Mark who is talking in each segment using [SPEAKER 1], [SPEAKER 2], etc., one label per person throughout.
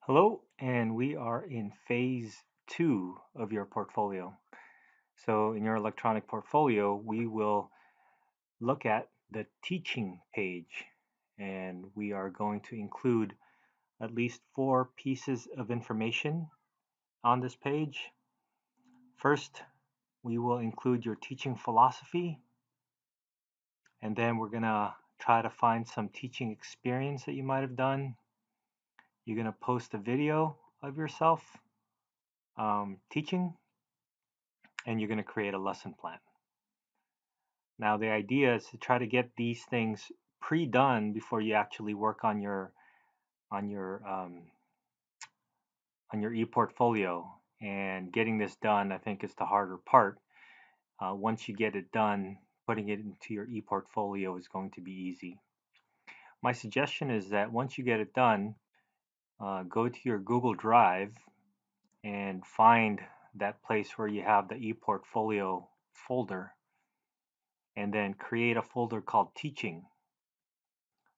[SPEAKER 1] Hello, and we are in phase two of your portfolio. So, in your electronic portfolio, we will look at the teaching page, and we are going to include at least four pieces of information on this page. First, we will include your teaching philosophy, and then we're going to try to find some teaching experience that you might have done. You're going to post a video of yourself teaching, and you're going to create a lesson plan. Now, the idea is to try to get these things pre-done before you actually work on your on your um, on your ePortfolio. And getting this done, I think, is the harder part. Once you get it done, putting it into your ePortfolio is going to be easy. My suggestion is that once you get it done, go to your Google Drive and find that place where you have the ePortfolio folder, and then create a folder called Teaching.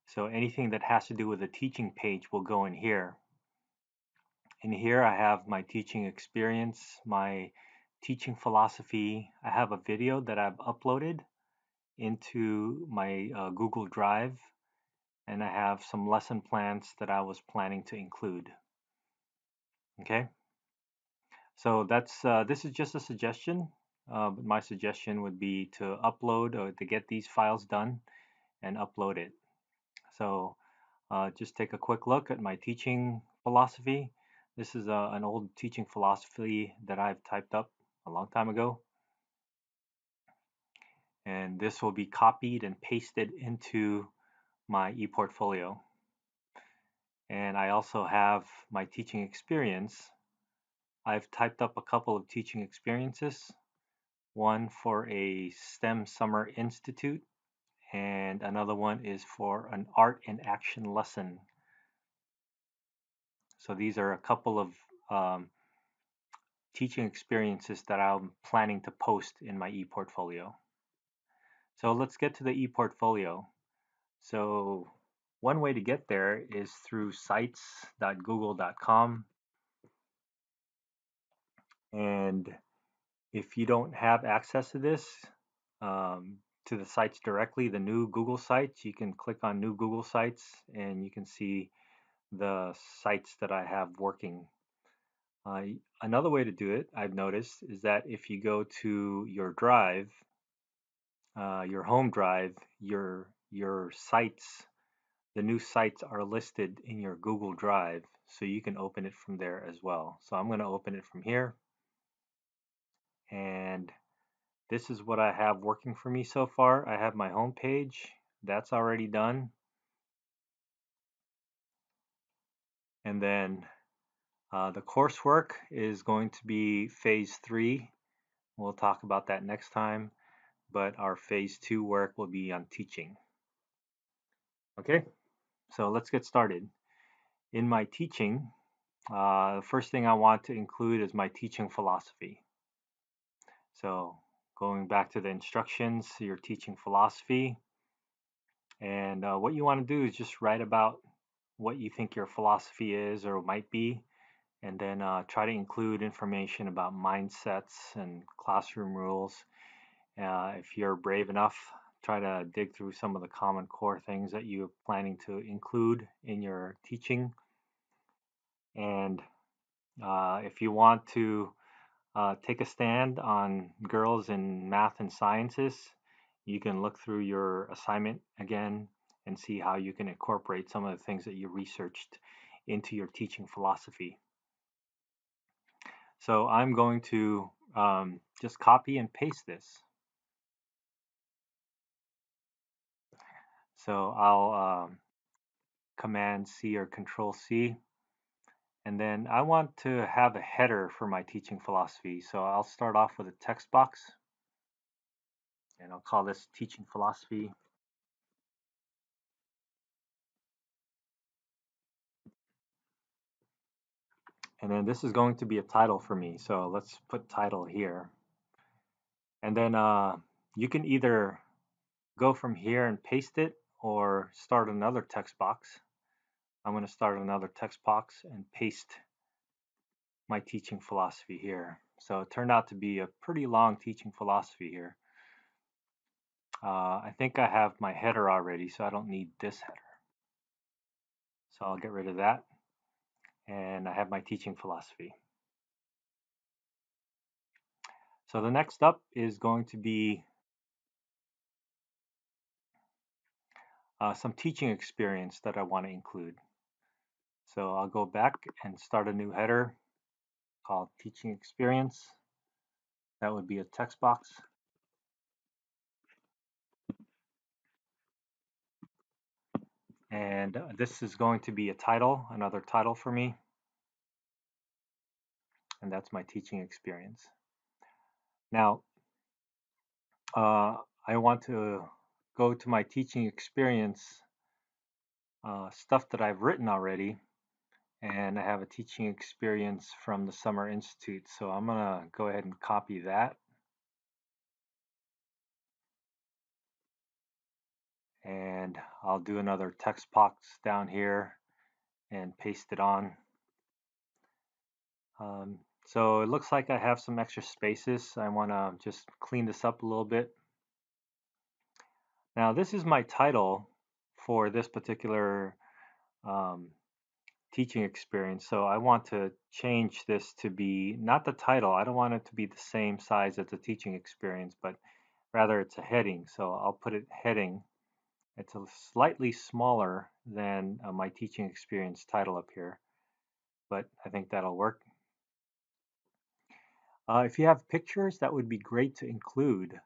[SPEAKER 1] So anything that has to do with the teaching page will go in here. In here, I have my teaching experience, my teaching philosophy. I have a video that I've uploaded into my Google Drive, and I have some lesson plans that I was planning to include. Okay, so that's this is just a suggestion, but my suggestion would be to upload or to get these files done and upload it. So just take a quick look at my teaching philosophy. This is an old teaching philosophy that I've typed up a long time ago. And this will be copied and pasted into my ePortfolio. And I also have my teaching experience. I've typed up a couple of teaching experiences, one for a STEM Summer Institute, and another one is for an art in action lesson. So these are a couple of teaching experiences that I'm planning to post in my ePortfolio. So let's get to the ePortfolio. So one way to get there is through sites.google.com. And if you don't have access to this, to the sites directly, the new Google sites, you can click on new Google sites and you can see the sites that I have working. Another way to do it, I've noticed, is that if you go to your drive, your home drive, your sites, the new sites are listed in your Google Drive, so you can open it from there as well. So I'm going to open it from here, and this is what I have working for me so far. I have my home page, that's already done, and then the coursework is going to be phase 3. We'll talk about that next time, but our phase 2 work will be on teaching. Okay, so let's get started. In my teaching, the first thing I want to include is my teaching philosophy. So going back to the instructions, your teaching philosophy, and what you want to do is just write about what you think your philosophy is or might be, and then try to include information about mindsets and classroom rules. If you're brave enough, try to dig through some of the common core things that you're planning to include in your teaching. And if you want to take a stand on girls in math and sciences, you can look through your assignment again and see how you can incorporate some of the things that you researched into your teaching philosophy. So I'm going to just copy and paste this. So I'll Command C or Control C. And then I want to have a header for my teaching philosophy. So I'll start off with a text box, and I'll call this teaching philosophy. And then this is going to be a title for me. So let's put title here. And then you can either go from here and paste it or start another text box. I'm going to start another text box and paste my teaching philosophy here. So it turned out to be a pretty long teaching philosophy here. I think I have my header already, so I don't need this header. So I'll get rid of that. And I have my teaching philosophy. So the next up is going to be some teaching experience that I want to include. So I'll go back and start a new header called teaching experience. That would be a text box. And this is going to be a title, another title for me. And that's my teaching experience. Now, I want to go to my teaching experience stuff that I've written already. And I have a teaching experience from the Summer Institute. So I'm going to go ahead and copy that. And I'll do another text box down here and paste it on. So it looks like I have some extra spaces. I want to just clean this up a little bit. Now this is my title for this particular um, teaching experience. So I want to change this to be not the title. I don't want it to be the same size as the teaching experience, but rather it's a heading. So I'll put it heading. It's a slightly smaller than my teaching experience title up here, but I think that'll work. If you have pictures, that would be great to include.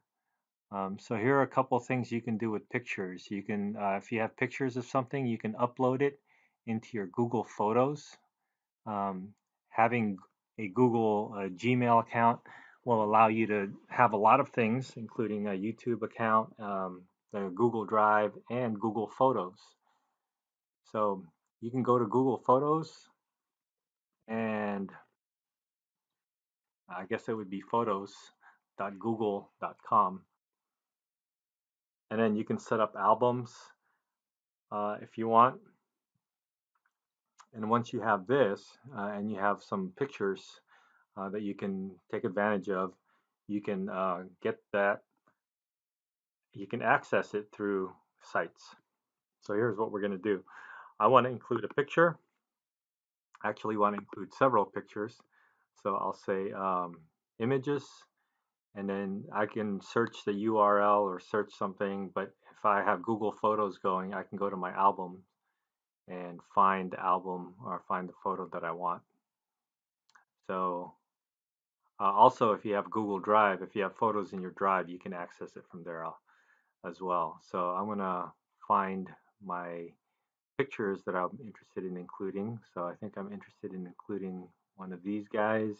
[SPEAKER 1] So here are a couple of things you can do with pictures. You can, if you have pictures of something, you can upload it into your Google Photos. Having a Google Gmail account will allow you to have a lot of things, including a YouTube account, the Google Drive, and Google Photos. So you can go to Google Photos, and I guess it would be photos.google.com. And then you can set up albums if you want. And once you have this and you have some pictures that you can take advantage of, you can get that, you can access it through sites. So here's what we're going to do. I want to include a picture. I actually want to include several pictures. So I'll say images, and then I can search the URL or search something. But if I have Google Photos going, I can go to my album and find the album or find the photo that I want. So also, if you have Google Drive, if you have photos in your drive, you can access it from there as well. So I'm going to find my pictures that I'm interested in including. So I think I'm interested in including one of these guys.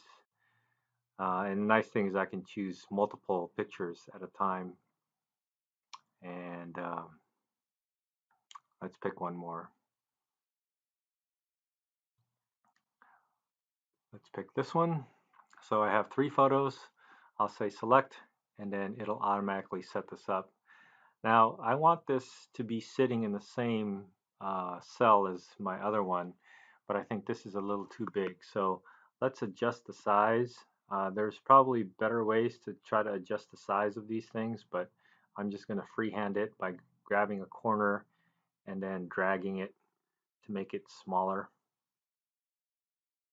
[SPEAKER 1] And the nice thing is I can choose multiple pictures at a time. And let's pick one more. Let's pick this one. So I have 3 photos. I'll say select, and then it'll automatically set this up. Now I want this to be sitting in the same cell as my other one, but I think this is a little too big. So let's adjust the size. There's probably better ways to try to adjust the size of these things, but I'm just going to freehand it by grabbing a corner and then dragging it to make it smaller.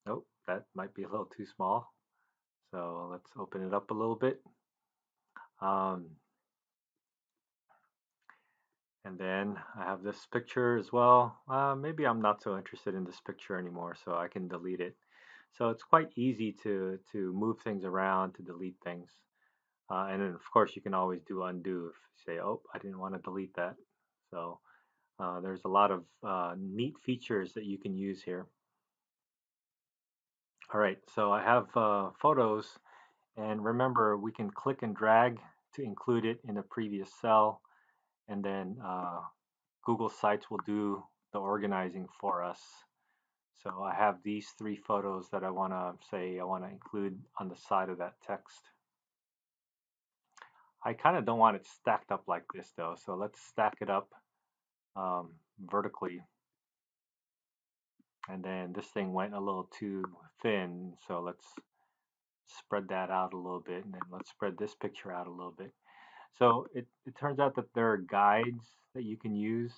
[SPEAKER 1] Nope, that might be a little too small. So let's open it up a little bit. And then I have this picture as well. Maybe I'm not so interested in this picture anymore, so I can delete it. So it's quite easy to move things around, to delete things. And then of course you can always do undo if you say, oh, I didn't want to delete that. So there's a lot of neat features that you can use here. All right, so I have photos, and remember we can click and drag to include it in a previous cell, and then Google Sites will do the organizing for us. So I have these 3 photos that I want to include on the side of that text. I kind of don't want it stacked up like this though, so let's stack it up vertically. And then this thing went a little too thin, so let's spread that out a little bit, and then let's spread this picture out a little bit. So it turns out that there are guides that you can use.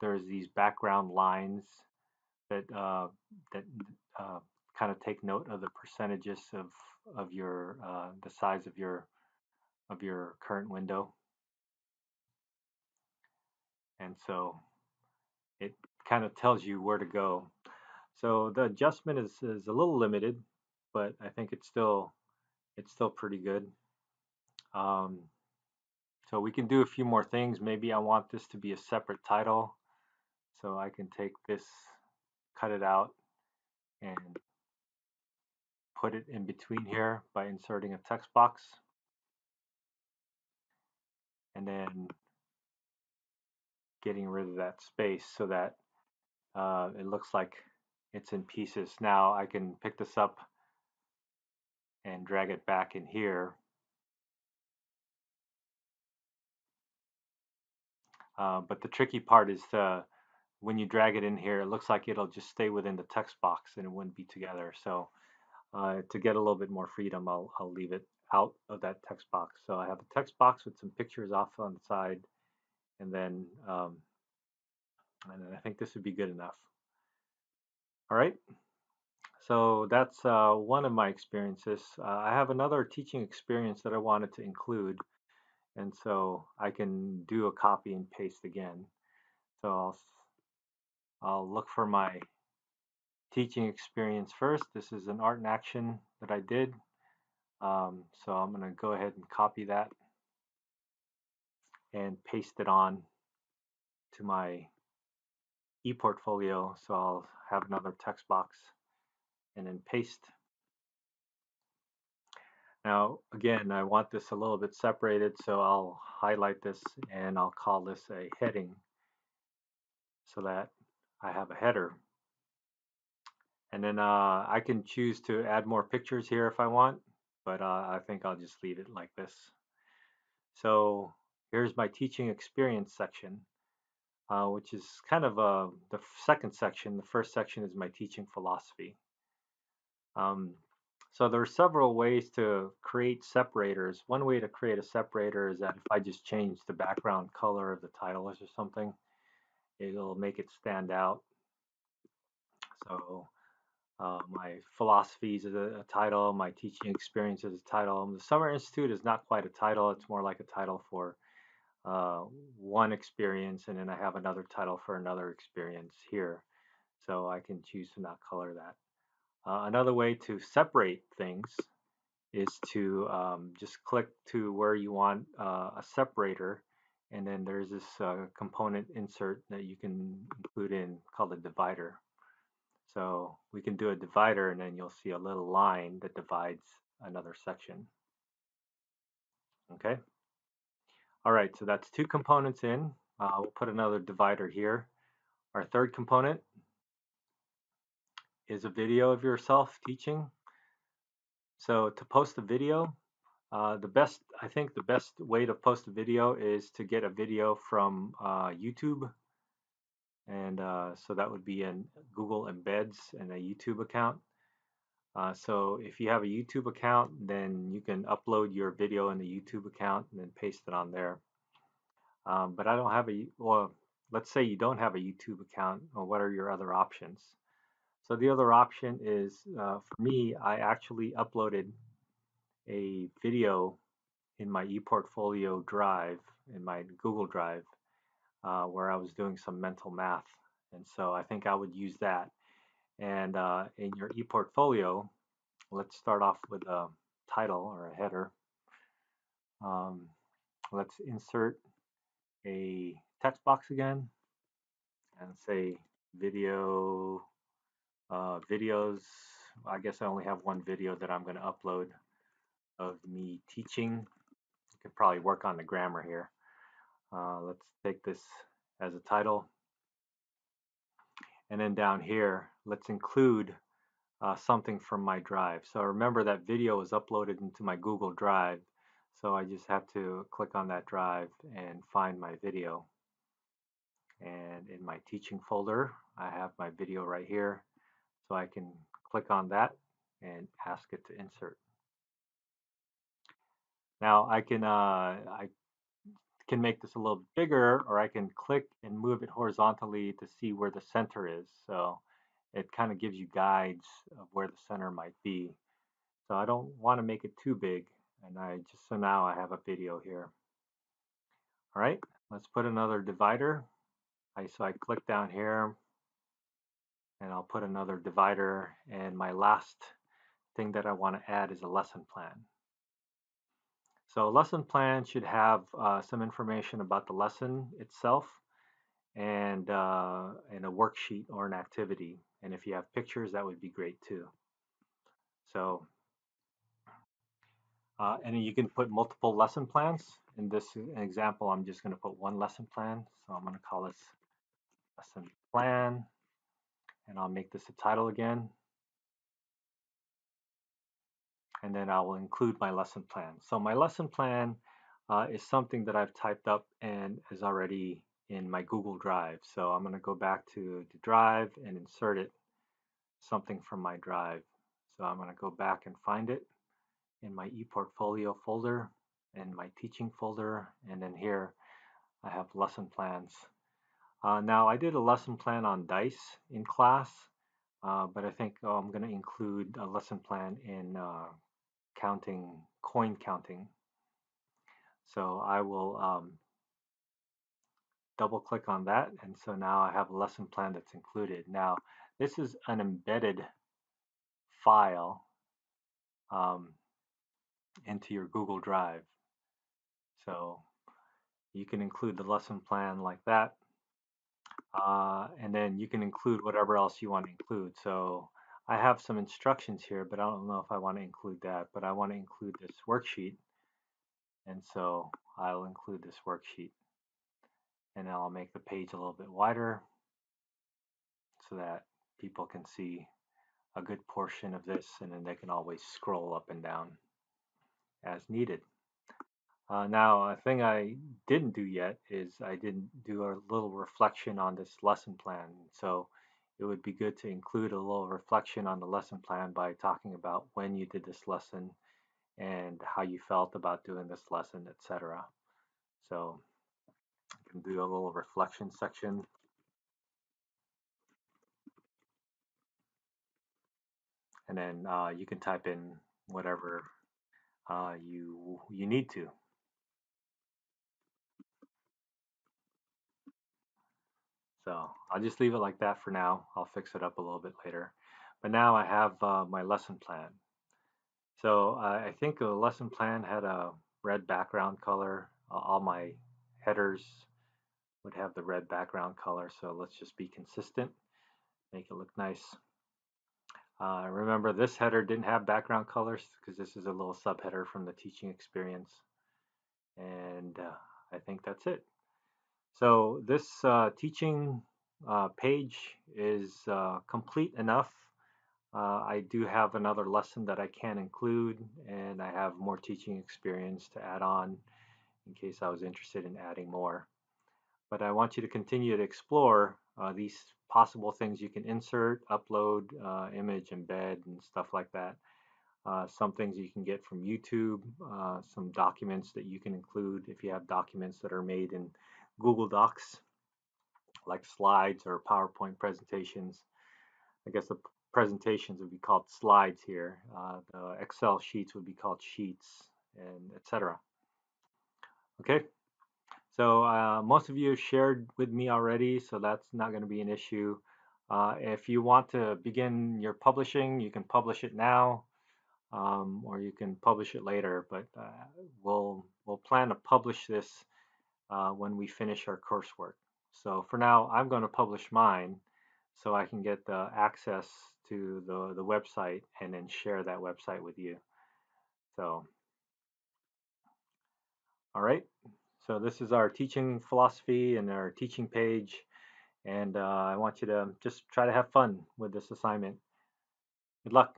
[SPEAKER 1] There's these background lines that uh, kind of take note of the percentages of your the size of your current window, and so it kind of tells you where to go. So the adjustment is a little limited, but I think it's still pretty good. Um, so we can do a few more things. Maybe I want this to be a separate title, so I can take this, cut it out, and put it in between here by inserting a text box, and then getting rid of that space so that it looks like it's in pieces. Now I can pick this up and drag it back in here. But the tricky part is when you drag it in here, it looks like it'll just stay within the text box and it wouldn't be together. So to get a little bit more freedom, I'll leave it out of that text box. So I have a text box with some pictures off on the side, and then I think this would be good enough. All right. So that's one of my experiences. I have another teaching experience that I wanted to include, and so I can do a copy and paste again. So I'll look for my teaching experience first. This is an art in action that I did. So I'm going to go ahead and copy that and paste it on to my ePortfolio. So I'll have another text box and then paste. Now, again, I want this a little bit separated, so I'll highlight this and I'll call this a heading so that I have a header. And then I can choose to add more pictures here if I want, but I think I'll just leave it like this. So here's my teaching experience section, which is kind of the second section. The first section is my teaching philosophy. Um, so there are several ways to create separators. One way to create a separator is that if I just change the background color of the titles or something, it'll make it stand out. So my philosophies is a title, my teaching experience is a title. The Summer Institute is not quite a title, it's more like a title for uh, one experience, and then I have another title for another experience here. So I can choose to not color that. Another way to separate things is to just click to where you want a separator, and then there's this component insert that you can include in called a divider. So we can do a divider, and then you'll see a little line that divides another section. Okay. All right, so that's two components in. We'll put another divider here. Our third component is a video of yourself teaching. So to post a video, I think the best way to post a video is to get a video from YouTube. And so that would be in Google Embeds and a YouTube account. So if you have a YouTube account, then you can upload your video in the YouTube account and then paste it on there. But I don't have well, let's say you don't have a YouTube account. Well, what are your other options? So the other option is, for me, I actually uploaded a video in my ePortfolio drive, in my Google Drive, where I was doing some mental math. And so I think I would use that. And in your ePortfolio, let's start off with a title or a header. Um, let's insert a text box again and say video, videos. I guess I only have one video that I'm going to upload of me teaching. You could probably work on the grammar here. Let's take this as a title. And then down here, let's include something from my drive. So remember that video is uploaded into my Google Drive. So I just have to click on that drive and find my video. And in my teaching folder, I have my video right here, so I can click on that and ask it to insert. Now I can make this a little bigger, or I can click and move it horizontally to see where the center is. So it kind of gives you guides of where the center might be. So I don't want to make it too big, and so now I have a video here. All right, let's put another divider. So I click down here, and I'll put another divider, and my last thing that I want to add is a lesson plan. So a lesson plan should have some information about the lesson itself, and a worksheet or an activity. And if you have pictures, that would be great too. So and then you can put multiple lesson plans. In this example, I'm just going to put one lesson plan. So I'm going to call this lesson plan, and I'll make this a title again. And then I will include my lesson plan. So my lesson plan is something that I've typed up and is already in my Google Drive. So I'm going to go back to the Drive and insert it, something from my Drive. So I'm going to go back and find it in my ePortfolio folder and my teaching folder, and then here I have lesson plans. Now I did a lesson plan on dice in class, but I think I'm going to include a lesson plan in coin counting. So I will double click on that, and so now I have a lesson plan that's included. Now this is an embedded file um, into your Google Drive. So you can include the lesson plan like that, and then you can include whatever else you want to include. So I have some instructions here, but I don't know if I want to include that, but I want to include this worksheet, and so I'll include this worksheet. And I'll make the page a little bit wider so that people can see a good portion of this, and then they can always scroll up and down as needed. Now, a thing I didn't do yet is I didn't do a little reflection on this lesson plan. So it would be good to include a little reflection on the lesson plan by talking about when you did this lesson and how you felt about doing this lesson, etc. So you can do a little reflection section, and then you can type in whatever you need to. So I'll just leave it like that for now. I'll fix it up a little bit later. But now I have my lesson plan. So I think the lesson plan had a red background color. All my headers would have the red background color. So let's just be consistent, make it look nice. Remember, this header didn't have background colors because this is a little subheader from the teaching experience. And I think that's it. So this teaching page is complete enough. I do have another lesson that I can include, and I have more teaching experience to add on in case I was interested in adding more. But I want you to continue to explore these possible things you can insert, upload, image, embed, and stuff like that. Some things you can get from YouTube, some documents that you can include if you have documents that are made in Google Docs, like slides or PowerPoint presentations. I guess the presentations would be called slides here. The Excel sheets would be called sheets, and etc. Okay, so most of you have shared with me already, so that's not going to be an issue. If you want to begin your publishing, you can publish it now, or you can publish it later. But we'll plan to publish this when we finish our coursework. So for now, I'm going to publish mine so I can get the access to the website and then share that website with you. So, all right. So this is our teaching philosophy and our teaching page. And I want you to just try to have fun with this assignment. Good luck.